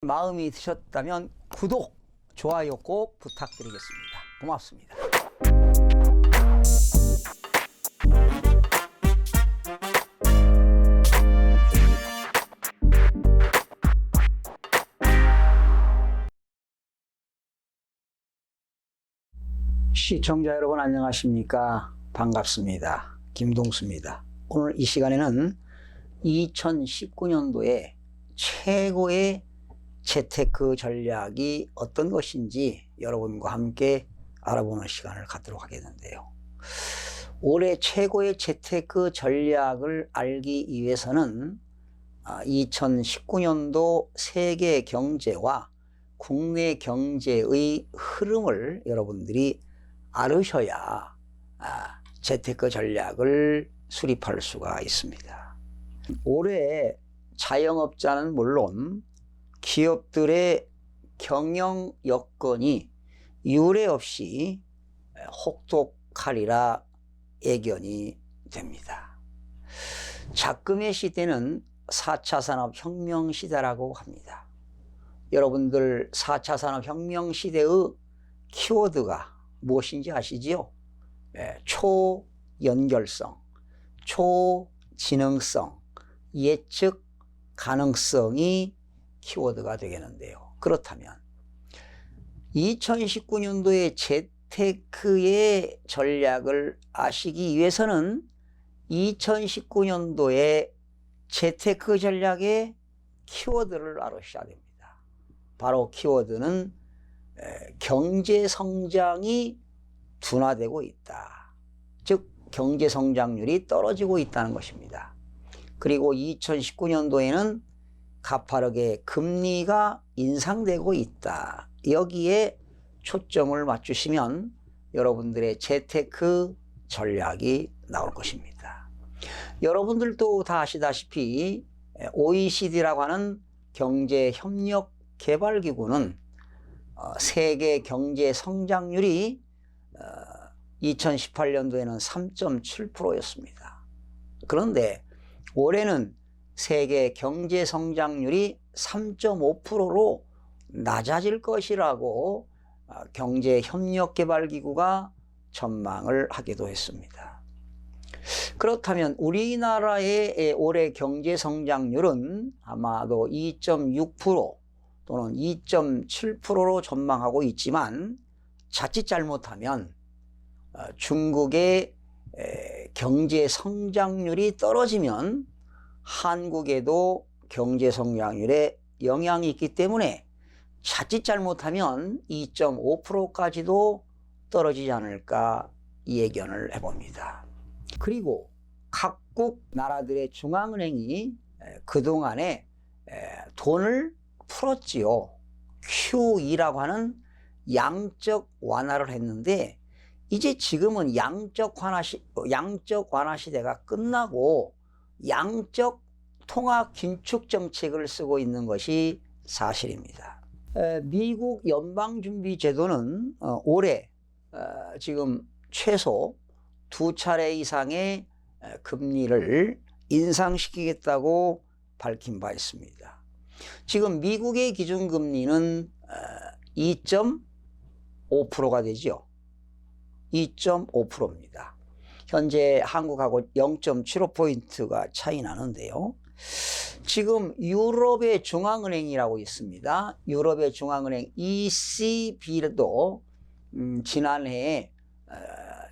마음이 드셨다면 구독, 좋아요 꼭 부탁드리겠습니다. 고맙습니다. 시청자 여러분 안녕하십니까? 반갑습니다. 김동수입니다. 오늘 이 시간에는 2019년도에 최고의 재테크 전략이 어떤 것인지 여러분과 함께 알아보는 시간을 갖도록 하겠는데요. 올해 최고의 재테크 전략을 알기 위해서는 2019년도 세계 경제와 국내 경제의 흐름을 여러분들이 알으셔야 재테크 전략을 수립할 수가 있습니다. 올해 자영업자는 물론 기업들의 경영 여건이 유례 없이 혹독하리라 예견이 됩니다. 작금의 시대는 4차 산업혁명 시대라고 합니다. 여러분들 4차 산업혁명 시대의 키워드가 무엇인지 아시지요? 초연결성, 초지능성, 예측 가능성이 키워드가 되겠는데요. 그렇다면 2019년도의 재테크의 전략을 아시기 위해서는 2019년도의 재테크 전략의 키워드를 알으셔야 됩니다. 바로 키워드는 경제 성장이 둔화되고 있다. 즉 경제 성장률이 떨어지고 있다는 것입니다. 그리고 2019년도에는 가파르게 금리가 인상되고 있다. 여기에 초점을 맞추시면 여러분들의 재테크 전략이 나올 것입니다. 여러분들도 다 아시다시피 OECD라고 하는 경제협력개발기구는 세계 경제 성장률이 2018년도에는 3.7%였습니다. 그런데 올해는 세계 경제 성장률이 3.5%로 낮아질 것이라고 경제협력개발기구가 전망을 하기도 했습니다. 그렇다면 우리나라의 올해 경제 성장률은 아마도 2.6% 또는 2.7%로 전망하고 있지만 자칫 잘못하면 중국의 경제 성장률이 떨어지면 한국에도 경제 성장률에 영향이 있기 때문에 자칫 잘못하면 2.5%까지도 떨어지지 않을까 예견을 해봅니다. 그리고 각국 나라들의 중앙은행이 그동안에 돈을 풀었지요. QE라고 하는 양적 완화를 했는데 이제 지금은 양적 완화 시대가 끝나고 양적 통화 긴축 정책을 쓰고 있는 것이 사실입니다. 미국 연방준비제도는 올해 지금 최소 2차례 이상의 금리를 인상시키겠다고 밝힌 바 있습니다. 지금 미국의 기준금리는 2.5%가 되죠. 2.5%입니다. 현재 한국하고 0.75포인트가 차이 나는데요. 지금 유럽의 중앙은행이라고 있습니다. 유럽의 중앙은행 ECB도 지난해에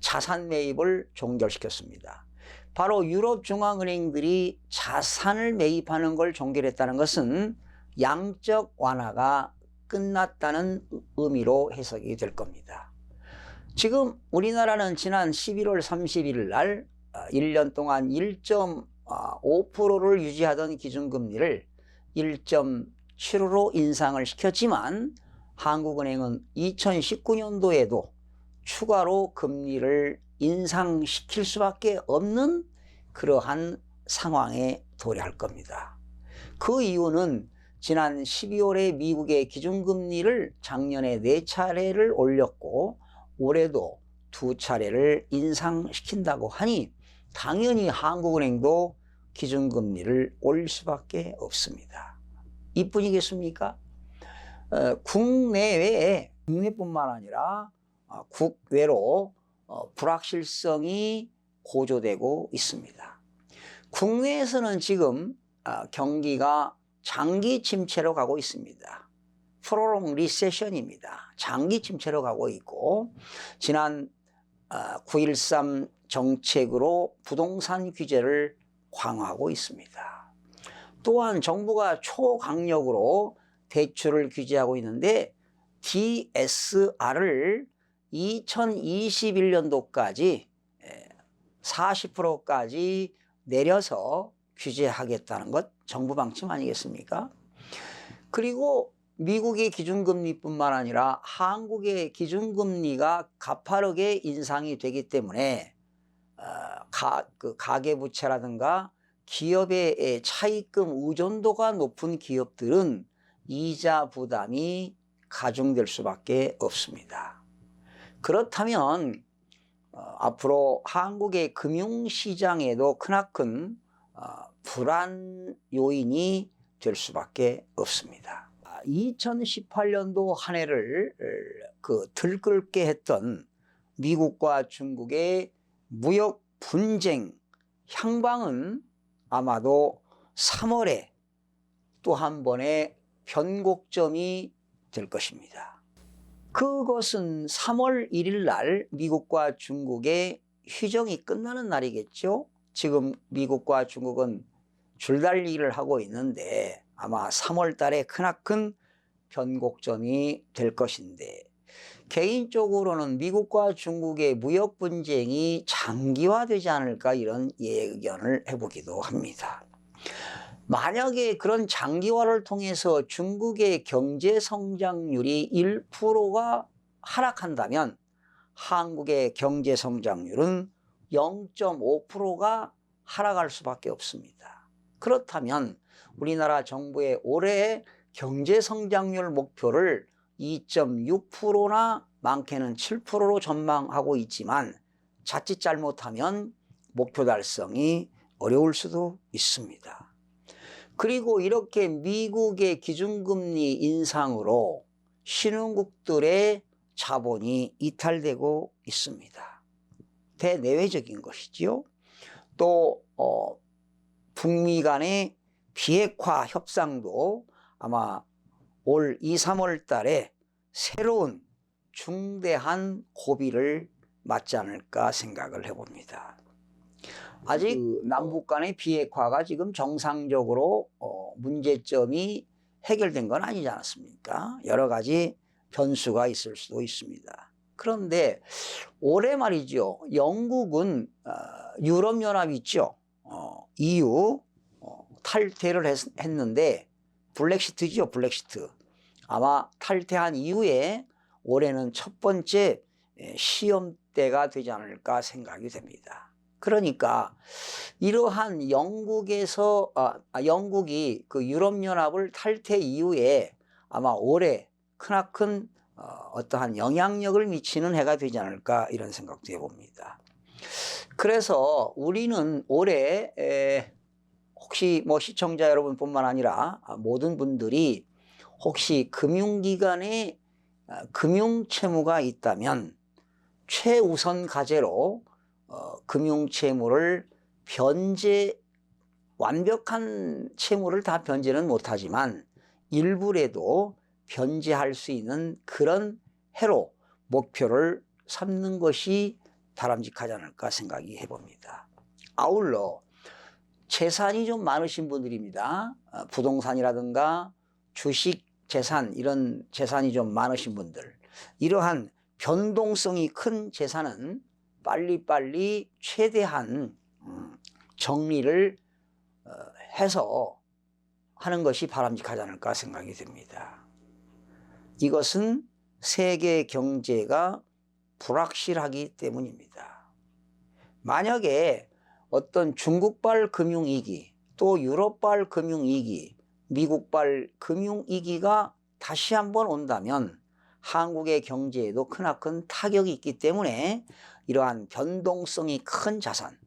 자산 매입을 종결시켰습니다. 바로 유럽 중앙은행들이 자산을 매입하는 걸 종결했다는 것은 양적 완화가 끝났다는 의미로 해석이 될 겁니다. 지금 우리나라는 지난 11월 31일 날 1년 동안 1.5%를 유지하던 기준금리를 1.75로 인상을 시켰지만 한국은행은 2019년도에도 추가로 금리를 인상시킬 수밖에 없는 그러한 상황에 도래할 겁니다. 그 이유는 지난 12월에 미국의 기준금리를 작년에 4차례를 올렸고 올해도 2차례를 인상시킨다고 하니 당연히 한국은행도 기준금리를 올릴 수밖에 없습니다. 이뿐이겠습니까? 국내뿐만 아니라 국외로 불확실성이 고조되고 있습니다. 국내에서는 지금 경기가 장기 침체로 가고 있습니다. 프로롱 리세션입니다. 장기 침체로 가고 있고, 지난 9.13 정책으로 부동산 규제를 강화하고 있습니다. 또한 정부가 초강력으로 대출을 규제하고 있는데 DSR을 2021년도까지 40%까지 내려서 규제하겠다는 것 정부 방침 아니겠습니까? 그리고 미국의 기준금리뿐만 아니라 한국의 기준금리가 가파르게 인상이 되기 때문에 가계부채라든가 기업의 차입금 의존도가 높은 기업들은 이자 부담이 가중될 수밖에 없습니다. 그렇다면 앞으로 한국의 금융시장에도 크나큰 불안 요인이 될 수밖에 없습니다. 2018년도 한 해를 들끓게 했던 미국과 중국의 무역 분쟁 향방은 아마도 3월에 또 한 번의 변곡점이 될 것입니다. 그것은 3월 1일 날 미국과 중국의 휴전이 끝나는 날이겠죠. 지금 미국과 중국은 줄달리기를 하고 있는데 아마 3월 달에 크나큰 변곡점이 될 것인데, 개인적으로는 미국과 중국의 무역 분쟁이 장기화되지 않을까 이런 예견을 해보기도 합니다. 만약에 그런 장기화를 통해서 중국의 경제 성장률이 1%가 하락한다면 한국의 경제 성장률은 0.5%가 하락할 수밖에 없습니다. 그렇다면 우리나라 정부의 올해 경제 성장률 목표를 2.6%나 많게는 7%로 전망하고 있지만 자칫 잘못하면 목표 달성이 어려울 수도 있습니다. 그리고 이렇게 미국의 기준금리 인상으로 신흥국들의 자본이 이탈되고 있습니다. 대내외적인 것이지요. 또 북미 간의 비핵화 협상도 아마 올 2, 3월 달에 새로운 중대한 고비를 맞지 않을까 생각을 해봅니다. 아직 남북 간의 비핵화가 지금 정상적으로 문제점이 해결된 건 아니지 않습니까? 여러 가지 변수가 있을 수도 있습니다. 그런데 올해 말이죠. 영국은 유럽연합 있죠. EU 탈퇴를 했는데 블랙시트죠. 블랙시트. 아마 탈퇴한 이후에 올해는 첫 번째 시험대가 되지 않을까 생각이 됩니다. 그러니까 이러한 영국이 그 유럽연합을 탈퇴 이후에 아마 올해 크나큰 어떠한 영향력을 미치는 해가 되지 않을까 이런 생각도 해봅니다. 그래서 우리는 올해 혹시 시청자 여러분뿐만 아니라 모든 분들이 혹시 금융기관에 금융채무가 있다면 최우선 과제로 금융채무를 완벽한 채무를 다 변제는 못하지만 일부라도 변제할 수 있는 그런 해로 목표를 삼는 것이 바람직하지 않을까 생각이 해봅니다. 아울러 재산이 좀 많으신 분들입니다. 부동산이라든가 주식 재산, 이런 재산이 좀 많으신 분들, 이러한 변동성이 큰 재산은 빨리빨리 최대한 정리를 해서 하는 것이 바람직하지 않을까 생각이 듭니다. 이것은 세계 경제가 불확실하기 때문입니다. 만약에 어떤 중국발 금융위기, 또 유럽발 금융위기, 미국발 금융위기가 다시 한번 온다면 한국의 경제에도 크나큰 타격이 있기 때문에 이러한 변동성이 큰 자산,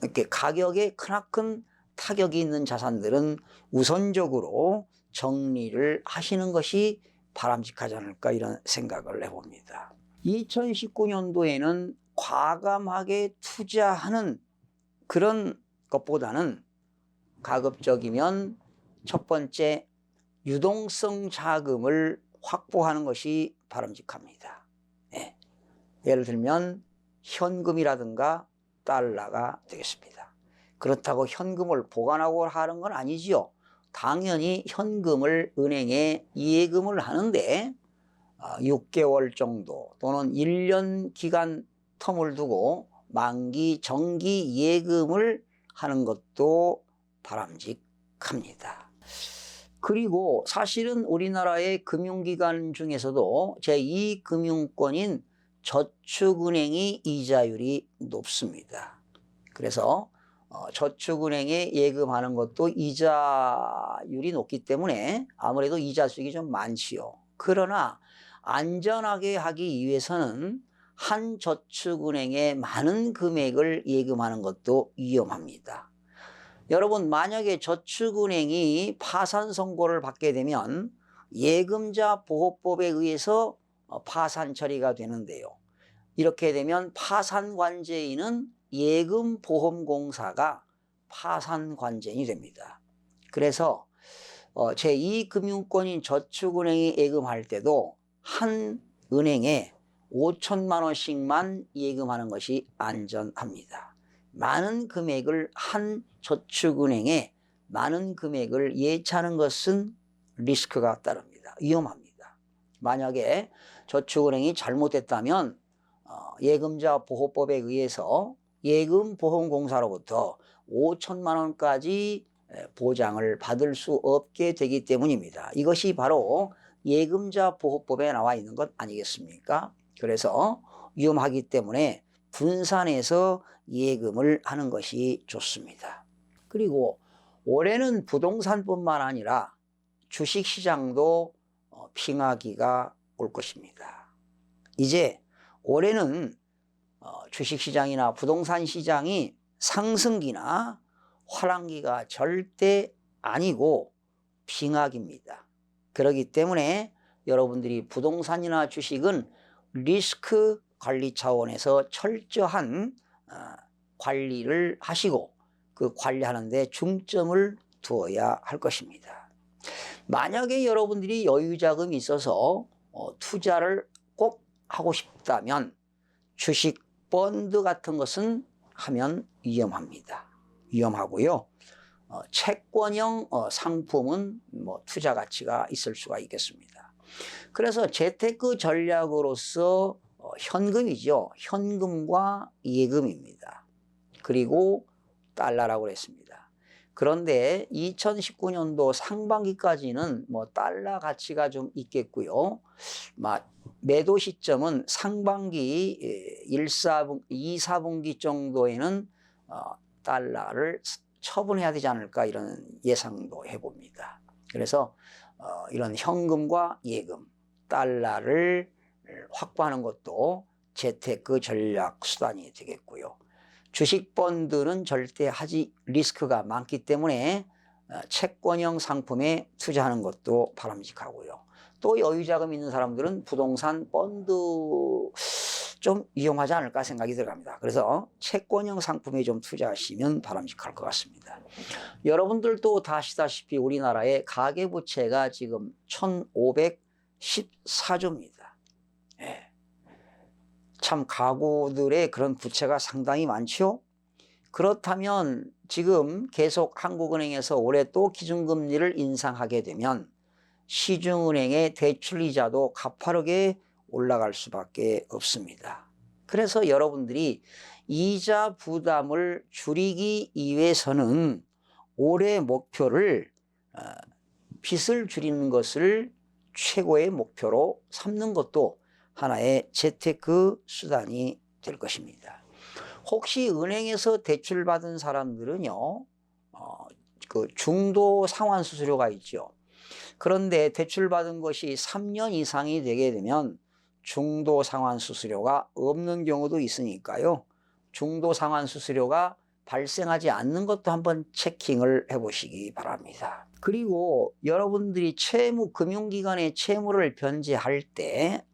이렇게 가격에 크나큰 타격이 있는 자산들은 우선적으로 정리를 하시는 것이 바람직하지 않을까 이런 생각을 해봅니다. 2019년도에는 과감하게 투자하는 그런 것보다는 가급적이면 첫 번째 유동성 자금을 확보하는 것이 바람직합니다. 예. 예를 들면 현금이라든가 달러가 되겠습니다. 그렇다고 현금을 보관하고 하는 건 아니지요. 당연히 현금을 은행에 예금을 하는데 6개월 정도 또는 1년 기간 텀을 두고 만기 정기 예금을 하는 것도 바람직합니다. 그리고 사실은 우리나라의 금융기관 중에서도 제2금융권인 저축은행이 이자율이 높습니다. 그래서 저축은행에 예금하는 것도 이자율이 높기 때문에 아무래도 이자 수익이 좀 많지요. 그러나 안전하게 하기 위해서는 한 저축은행에 많은 금액을 예금하는 것도 위험합니다. 여러분, 만약에 저축은행이 파산 선고를 받게 되면 예금자 보호법에 의해서 파산 처리가 되는데요. 이렇게 되면 파산관제인은 예금보험공사가 파산관제인이 됩니다. 그래서 제2금융권인 저축은행이 예금할 때도 한 은행에 5천만 원씩만 예금하는 것이 안전합니다. 많은 금액을 한 저축은행에 많은 금액을 예치하는 것은 리스크가 따릅니다. 위험합니다. 만약에 저축은행이 잘못됐다면 예금자 보호법에 의해서 예금보험공사로부터 5천만 원까지 보장을 받을 수 없게 되기 때문입니다. 이것이 바로 예금자 보호법에 나와 있는 것 아니겠습니까? 그래서 위험하기 때문에 분산해서 예금을 하는 것이 좋습니다. 그리고 올해는 부동산뿐만 아니라 주식시장도 핑하기가 올 것입니다. 이제 올해는 주식시장이나 부동산 시장이 상승기나 화랑기가 절대 아니고 빙하기입니다. 그렇기 때문에 여러분들이 부동산이나 주식은 리스크 관리 차원에서 철저한 관리를 하시고 그 관리하는 데 중점을 두어야 할 것입니다. 만약에 여러분들이 여유자금이 있어서 투자를 꼭 하고 싶다면 주식 펀드 같은 것은 하면 위험합니다. 위험하고요. 채권형 상품은 투자 가치가 있을 수가 있겠습니다. 그래서 재테크 전략으로서 현금이죠. 현금과 예금입니다. 그리고 달러라고 했습니다. 그런데 2019년도 상반기까지는 달러 가치가 좀 있겠고요. 매도 시점은 상반기 2, 4분기 정도에는 달러를 처분해야 되지 않을까 이런 예상도 해봅니다. 그래서 이런 현금과 예금, 달러를 확보하는 것도 재테크 전략 수단이 되겠고요. 주식 펀드는 절대 리스크가 많기 때문에 채권형 상품에 투자하는 것도 바람직하고요. 또 여유자금 있는 사람들은 부동산 펀드 좀 위험하지 않을까 생각이 들어갑니다. 그래서 채권형 상품에 좀 투자하시면 바람직할 것 같습니다. 여러분들도 다 아시다시피 우리나라의 가계부채가 지금 1514조입니다. 예. 참 가구들의 그런 부채가 상당히 많죠. 그렇다면 지금 계속 한국은행에서 올해 또 기준금리를 인상하게 되면 시중은행의 대출이자도 가파르게 올라갈 수밖에 없습니다. 그래서 여러분들이 이자 부담을 줄이기 위해서는 올해 목표를 빚을 줄이는 것을 최고의 목표로 삼는 것도 하나의 재테크 수단이 될 것입니다. 혹시 은행에서 대출받은 사람들은요, 그 중도 상환 수수료가 있죠. 그런데 대출받은 것이 3년 이상이 되게 되면 중도 상환 수수료가 없는 경우도 있으니까요. 중도 상환 수수료가 발생하지 않는 것도 한번 체킹을 해보시기 바랍니다. 그리고 여러분들이 금융기관의 채무를 변제할 때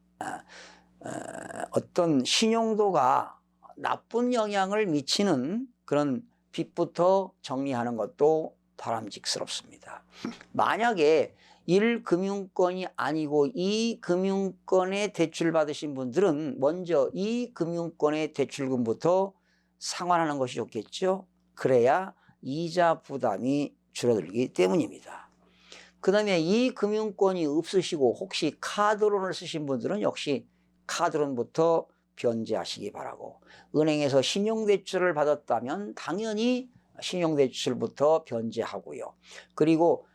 어떤 신용도가 나쁜 영향을 미치는 그런 빚부터 정리하는 것도 바람직스럽습니다. 만약에 1금융권이 아니고 2금융권에 대출받으신 분들은 먼저 2금융권의 대출금부터 상환하는 것이 좋겠죠. 그래야 이자 부담이 줄어들기 때문입니다. 그 다음에 이 금융권이 없으시고 혹시 카드론을 쓰신 분들은 역시 카드론부터 변제하시기 바라고, 은행에서 신용대출을 받았다면 당연히 신용대출부터 변제하고요. 그리고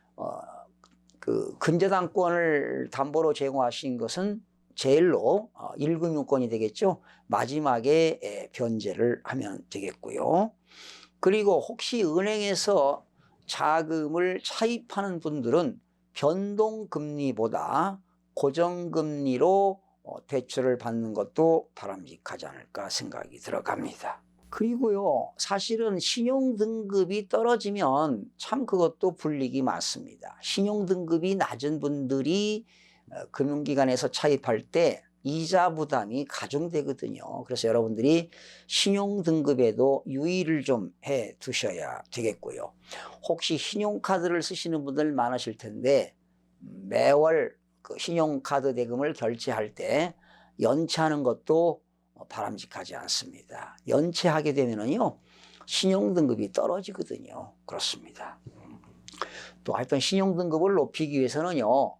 그 근저당권을 담보로 제공하신 것은 제일로 1금융권이 되겠죠. 마지막에 변제를 하면 되겠고요. 그리고 혹시 은행에서 자금을 차입하는 분들은 변동금리보다 고정금리로 대출을 받는 것도 바람직하지 않을까 생각이 들어갑니다. 그리고요, 사실은 신용등급이 떨어지면 참 그것도 불이익이 많습니다. 신용등급이 낮은 분들이 금융기관에서 차입할 때 이자 부담이 가중되거든요. 그래서 여러분들이 신용등급에도 유의를 좀 해 두셔야 되겠고요. 혹시 신용카드를 쓰시는 분들 많으실 텐데 매월 그 신용카드 대금을 결제할 때 연체하는 것도 바람직하지 않습니다. 연체하게 되면은요, 신용등급이 떨어지거든요. 그렇습니다. 또 하여튼 신용등급을 높이기 위해서는요,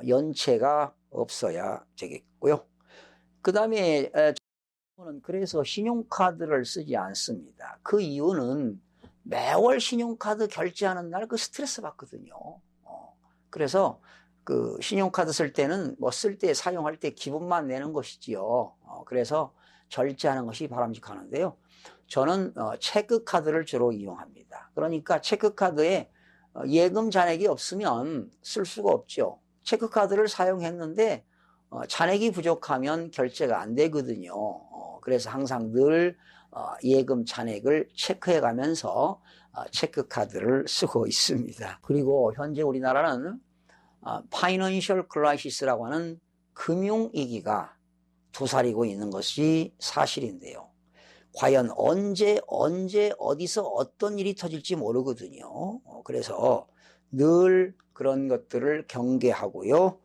연체가 없어야 되겠고요. 그 다음에 저는 그래서 신용카드를 쓰지 않습니다. 그 이유는 매월 신용카드 결제하는 날 그 스트레스 받거든요. 그래서 그 신용카드 쓸 때는 뭐 쓸 때 사용할 때 기분만 내는 것이지요. 그래서 절제하는 것이 바람직하는데요. 저는 체크카드를 주로 이용합니다. 그러니까 체크카드에 예금 잔액이 없으면 쓸 수가 없죠. 체크카드를 사용했는데 잔액이 부족하면 결제가 안 되거든요. 그래서 항상 늘 예금 잔액을 체크해 가면서 체크카드를 쓰고 있습니다. 그리고 현재 우리나라는 파이낸셜 크라이시스라고 하는 금융위기가 도사리고 있는 것이 사실인데요. 과연 언제 어디서 어떤 일이 터질지 모르거든요. 그래서 늘 그런 것들을 경계하고요.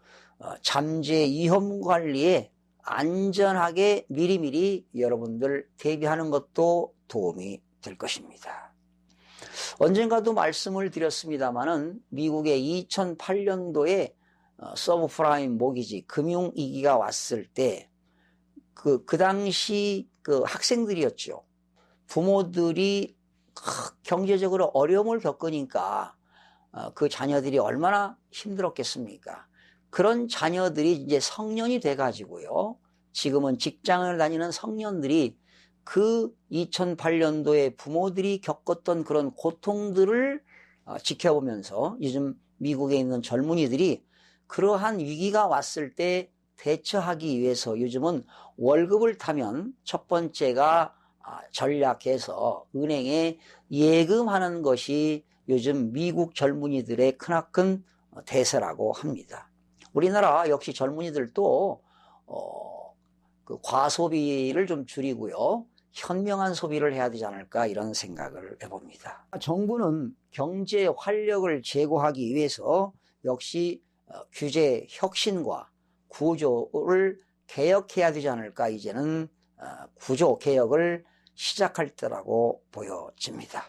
잠재 위험 관리에 안전하게 미리미리 여러분들 대비하는 것도 도움이 될 것입니다. 언젠가도 말씀을 드렸습니다마는 미국의 2008년도에 서브프라임 모기지 금융위기가 왔을 때 그 당시 그 학생들이었죠. 부모들이 경제적으로 어려움을 겪으니까 그 자녀들이 얼마나 힘들었겠습니까? 그런 자녀들이 이제 성년이 돼가지고요. 지금은 직장을 다니는 성년들이 그 2008년도에 부모들이 겪었던 그런 고통들을 지켜보면서 요즘 미국에 있는 젊은이들이 그러한 위기가 왔을 때 대처하기 위해서 요즘은 월급을 타면 첫 번째가 전략해서 은행에 예금하는 것이 요즘 미국 젊은이들의 크나큰 대세라고 합니다. 우리나라 역시 젊은이들도 그 과소비를 좀 줄이고요. 현명한 소비를 해야 되지 않을까 이런 생각을 해봅니다. 정부는 경제 활력을 제고하기 위해서 역시 규제 혁신과 구조를 개혁해야 되지 않을까, 이제는 구조 개혁을 시작할 때라고 보여집니다.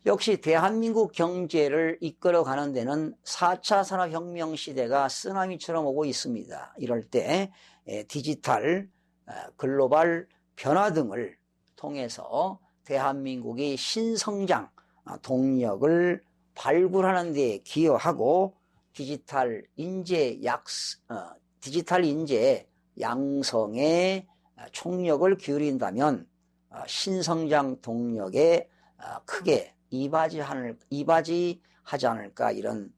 역시 대한민국 경제를 이끌어가는 데는 4차 산업혁명 시대가 쓰나미처럼 오고 있습니다. 이럴 때 디지털, 글로벌 변화 등을 통해서 대한민국이 신성장 동력을 발굴하는 데 기여하고 디지털 인재 양성에 총력을 기울인다면 신성장 동력에 크게 이바지하지 않을까 이런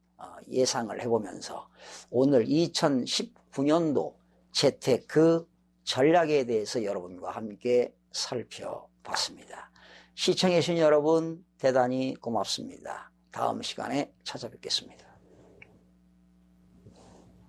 예상을 해보면서 오늘 2019년도 재테크 전략에 대해서 여러분과 함께 살펴봤습니다. 시청해 주신 여러분 대단히 고맙습니다. 다음 시간에 찾아뵙겠습니다.